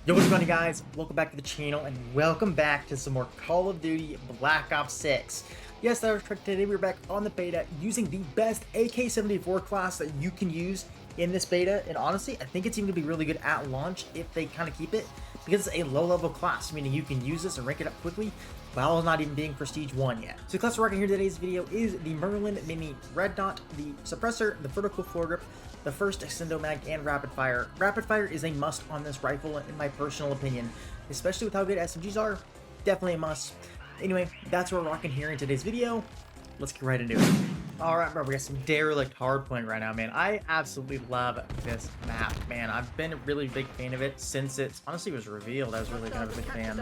Yo, what's going on, guys? Welcome back to the channel and welcome back to some more Call of Duty Black Ops 6. Yes, that was correct. Today we're back on the beta using the best AK74 class that you can use in this beta, and honestly, I think it's even going to be really good at launch if they kind of keep it, because it's a low-level class, meaning you can use this and rank it up quickly while not even being Prestige 1 yet. So the class we're rocking here in today's video is the Merlin Mini Red Dot, the Suppressor, the Vertical Foregrip, the first Extendo Mag, and Rapid Fire. Rapid Fire is a must on this rifle in my personal opinion, especially with how good SMGs are. Definitely a must. Anyway, that's what we're rocking here in today's video. Let's get right into it. Alright, bro, we got some derelict hardpoint right now, man. I absolutely love this map, man. I've been a really big fan of it since it honestly was revealed. I was really kind of a big fan.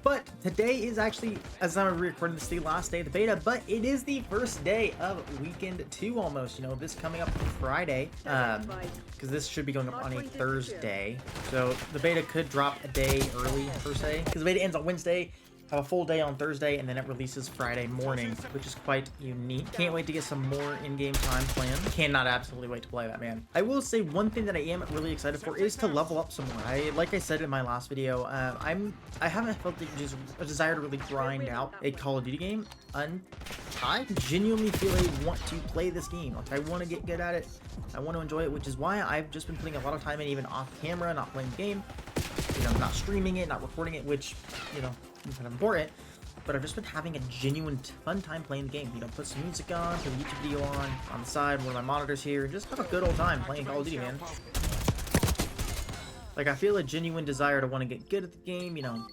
But today is actually, as I'm recording this, the last day of the beta, but it is the first day of weekend 2 almost. You know, this coming up Friday, because this should be going up on a Thursday. So the beta could drop a day early, per se, because the beta ends on Wednesday. Have a full day on Thursday, and then it releases Friday morning, which is quite unique. Can't wait to get some more in-game time planned. Cannot absolutely wait to play that, man. I will say one thing that I am really excited for is to level up some more. Like I said in my last video, I haven't felt just a desire to really grind out a Call of Duty game. I genuinely feel I want to play this game. Like, I want to get good at it. I want to enjoy it, which is why I've just been putting a lot of time in, even off camera, not playing the game. You know, not streaming it, not recording it, which, you know, is kind of important, but I've just been having a genuine fun time playing the game. You know, put some music on, put a YouTube video on the side, one of my monitors here, and just have a good old time playing Call of Duty, man. Like, I feel a genuine desire to want to get good at the game, you know.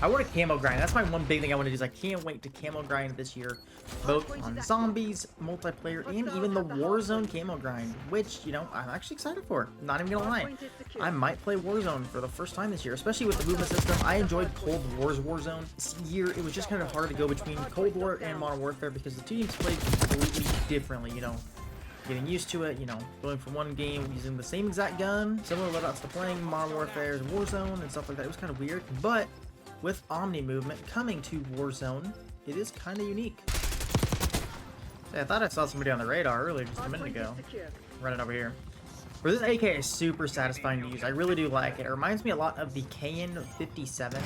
I want to camo grind. That's my one big thing I want to do is I can't wait to camo grind this year, both on zombies, multiplayer, and even the Warzone camo grind, which, you know, I'm actually excited for. Not even gonna lie. I might play Warzone for the first time this year, especially with the movement system. I enjoyed Cold War's Warzone. This year, it was just kind of hard to go between Cold War and Modern Warfare because the two teams played completely differently, you know. Getting used to it, you know, going from one game using the same exact gun, similar loadouts to playing Modern Warfare and Warzone and stuff like that. It was kind of weird, but with Omni movement coming to Warzone, it is kind of unique. I thought I saw somebody on the radar earlier just a minute ago. Running over here. Where this AK is super satisfying to use. I really do like it. It reminds me a lot of the KN57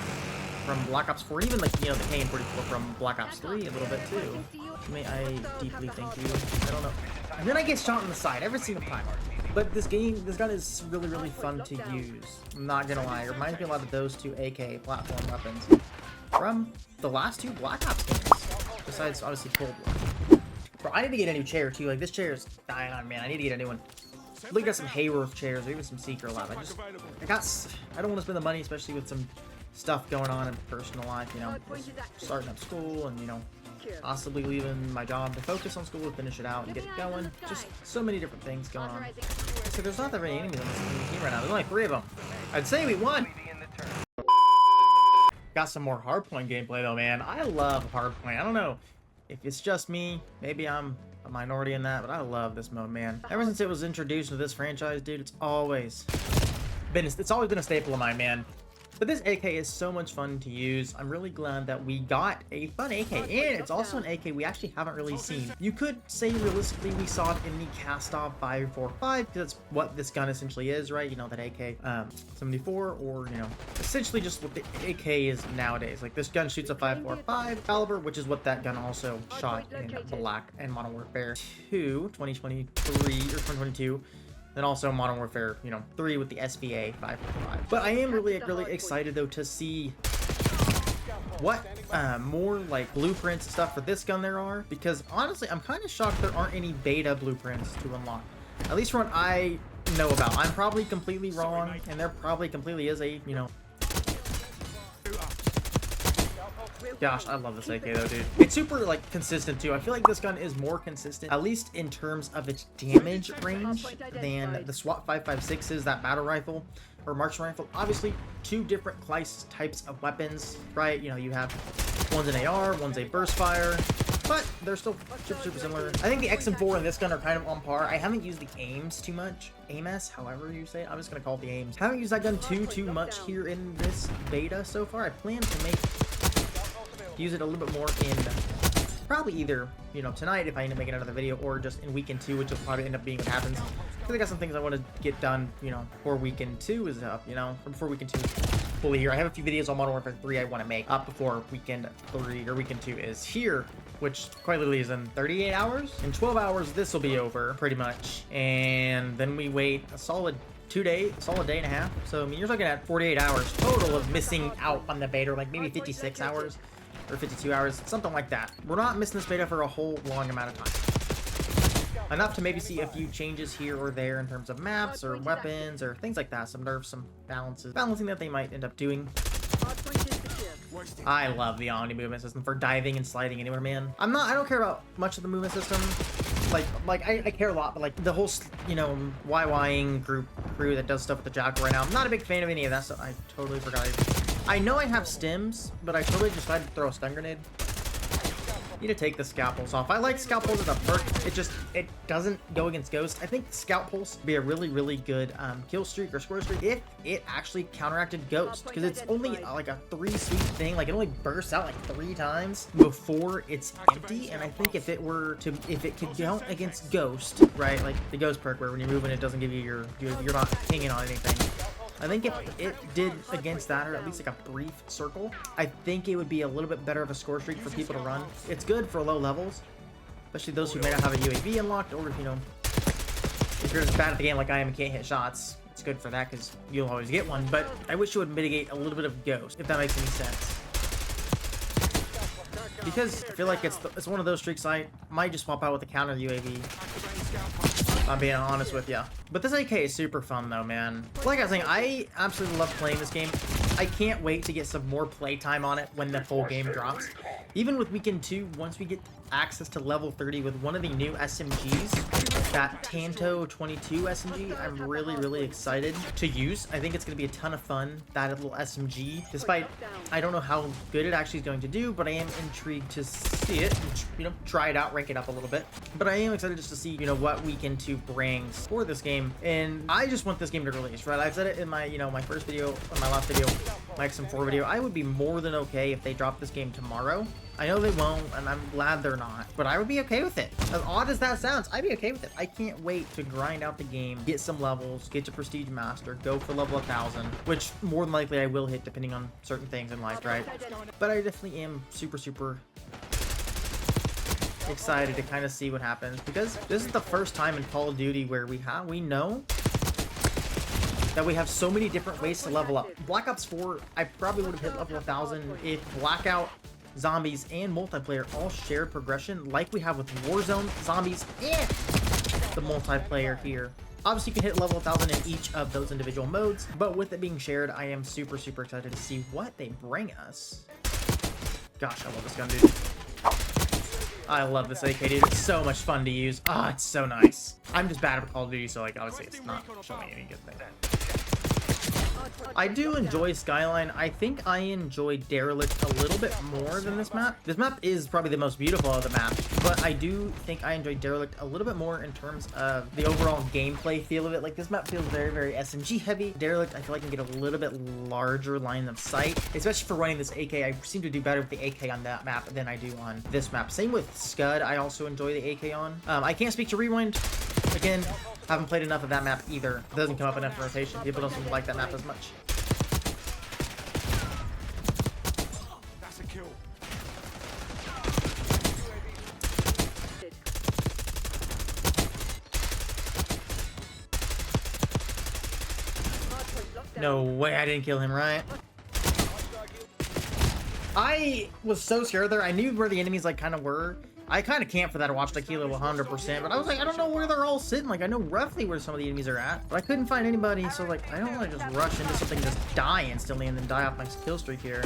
from Black Ops 4, even like, you know, the KN44 from Black Ops 3 a little bit too. May I deeply thank you. I don't know. And then I get shot in the side every single time. But this gun is really, really fun to use. I'm not gonna lie. It reminds me a lot of those two AK platform weapons from the last two Black Ops games. Besides, obviously, Cold War. Bro, I need to get a new chair, too. Like, this chair is dying on, man. I need to get a new one. Look at some Hayworth chairs, or even some Seeker Lab. I don't want to spend the money, especially with some stuff going on in personal life, you know. Starting up school and, you know, possibly leaving my job to focus on school and finish it out and get it going. Just so many different things going on. So there's not that many enemies on this team right now. There's only 3 of them. I'd say we won. Got some more hardpoint gameplay though, man. I love hardpoint. I don't know if it's just me. Maybe I'm a minority in that, but I love this mode, man. Ever since it was introduced to this franchise, dude, it's always been a staple of mine, man. But this AK is so much fun to use. I'm really glad that we got a fun AK, and it's also an AK we actually haven't really seen. You could say realistically we saw it in the Cast-Off 545, because that's what this gun essentially is, right? You know, that AK-74, or, you know, essentially just what the AK is nowadays. Like, this gun shoots a 545 caliber, which is what that gun also shot in Black and Modern Warfare 2, 2023, or 2022. And also Modern Warfare, you know, 3 with the SVA 545. But I am really excited though to see what more like blueprints and stuff for this gun there are, because honestly I'm kind of shocked there aren't any beta blueprints to unlock, at least from what I know about. I'm probably completely wrong, and there probably completely is a, you know. Gosh, I love this AK though, dude. It's super, like, consistent too. I feel like this gun is more consistent, at least in terms of its damage range, than the SWAT 556 is, that battle rifle or marksman rifle. Obviously, 2 different types of weapons, right? You know, you have one's an AR, one's a burst fire, but they're still super similar. I think the XM4 and this gun are kind of on par. I haven't used the AIMS too much. AIMS, however you say it. I'm just gonna call it the AIMS. Haven't used that gun too much here in this beta so far. I plan to use it a little bit more in Probably either, you know, tonight if I end up making another video, or just in weekend 2, which will probably end up being what happens. Because I got some things I want to get done, you know, before weekend 2 is up, you know, or before weekend 2 is fully here. I have a few videos on Modern Warfare 3 I want to make up before weekend 3 or weekend 2 is here, which quite literally is in 38 hours. In 12 hours, this will be over pretty much. And then we wait a solid day and a half. So, I mean, you're looking at 48 hours total of missing out on the beta, or like maybe 56 hours or 52 hours, something like that. We're not missing this beta for a whole long amount of time. Enough to maybe see a few changes here or there in terms of maps or weapons or things like that. Some nerfs, some balancing that they might end up doing. I love the Omni movement system for diving and sliding anywhere, man. I don't care about much of the movement system. I care a lot, but like the whole, you know, YYing crew that does stuff with the Jackal right now, I'm not a big fan of any of that stuff. I totally forgot. I know I have stims, but I totally decided to throw a stun grenade. Need to take the Scout Pulse off. I like Scout Pulse as a perk. It doesn't go against Ghost. I think Scout Pulse would be a really, really good kill streak or score streak if it actually counteracted Ghost, because it's only like a 3 sweep thing. Like it only bursts out like 3 times before it's empty. And I think if it could count against Ghost, right? Like the Ghost perk where when you're moving, it doesn't give you you're not pinging on anything. I think if it did against that, or at least like a brief circle, I think it would be a little bit better of a score streak for people to run. It's good for low levels, especially those who may not have a UAV unlocked, or, you know, if you're just bad at the game like I am and can't hit shots, it's good for that because you'll always get one. But I wish it would mitigate a little bit of Ghost, if that makes any sense. Because I feel like it's one of those streaks I might just swap out with a counter UAV. I'm being honest with you. But this AK is super fun though, man. Like I was saying, I absolutely love playing this game. I can't wait to get some more playtime on it when the full game drops. Even with weekend 2, once we get access to level 30 with one of the new SMGs, that Tanto 22 SMG, I'm really, really excited to use. I think it's going to be a ton of fun, that little SMG. Despite, I don't know how good it actually is going to do, but I am intrigued to see it, and, you know, try it out, rank it up a little bit. But I am excited just to see, you know, what weekend 2 brings for this game. And I just want this game to release, right? I've said it in my, you know, my first video, or my last video, my AK74 video. I would be more than okay if they dropped this game tomorrow. I know they won't, and I'm glad they're not, but I would be okay with it. As odd as that sounds, I'd be okay with it. I can't wait to grind out the game, get some levels, get to Prestige Master, go for level 1000, which more than likely I will hit depending on certain things in life, right? But I definitely am super, super excited to kind of see what happens, because this is the first time in Call of Duty where we know that we have so many different ways to level up. Black Ops 4, I probably would have hit level 1000 if Blackout, Zombies, and multiplayer all shared progression like we have with Warzone, Zombies, and the multiplayer here. Obviously, you can hit level 1000 in each of those individual modes, but with it being shared, I am super, super excited to see what they bring us. Gosh, I love this gun, dude. I love this AK, dude. It's so much fun to use. Ah, it's so nice. I'm just bad at Call of Duty, so, like, obviously it's not showing any good thing. I do enjoy Skyline. I think I enjoy Derelict a little bit more than this map. This map is probably the most beautiful of the maps, but I do think I enjoy Derelict a little bit more in terms of the overall gameplay feel of it. Like, this map feels very, very SMG heavy. Derelict, I feel like I can get a little bit larger line of sight, especially for running this AK. I seem to do better with the AK on that map than I do on this map. Same with Scud, I also enjoy the AK on. I can't speak to Rewind. Again, haven't played enough of that map either. It doesn't come up enough in rotation. People don't seem to like that map as much. That's a kill. No way I didn't kill him, right? I was so scared there. I knew where the enemies like kind of were. I kind of camped for that watch Tequila 100%, but I was like, I don't know where they're all sitting. Like, I know roughly where some of the enemies are at, but I couldn't find anybody, so like, I don't want to just rush into something and just die instantly and then die off my kill streak here.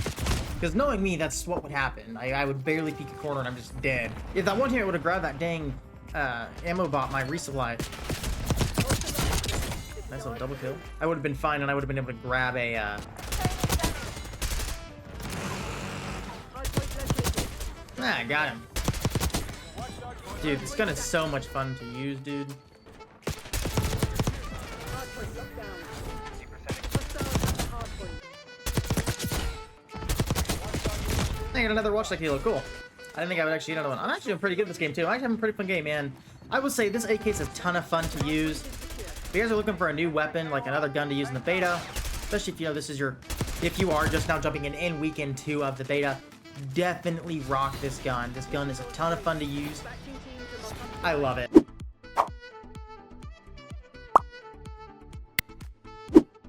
Because knowing me, that's what would happen. I would barely peek a corner and I'm just dead. If that one teammate would have grabbed that dang ammo bot, my resupply. Nice little double kill. I would have been fine and I would have been able to grab a... I got him. Dude, this gun is so much fun to use, dude. I got another watch like helo, cool. didn't think I would actually get another one. I'm actually doing pretty good this game, too. I'm actually having a pretty fun game, man. I would say this AK is a ton of fun to use. If you guys are looking for a new weapon, like another gun to use in the beta, especially if you know this is your... If you are just now jumping in weekend 2 of the beta, definitely rock this gun. This gun is a ton of fun to use. I love it.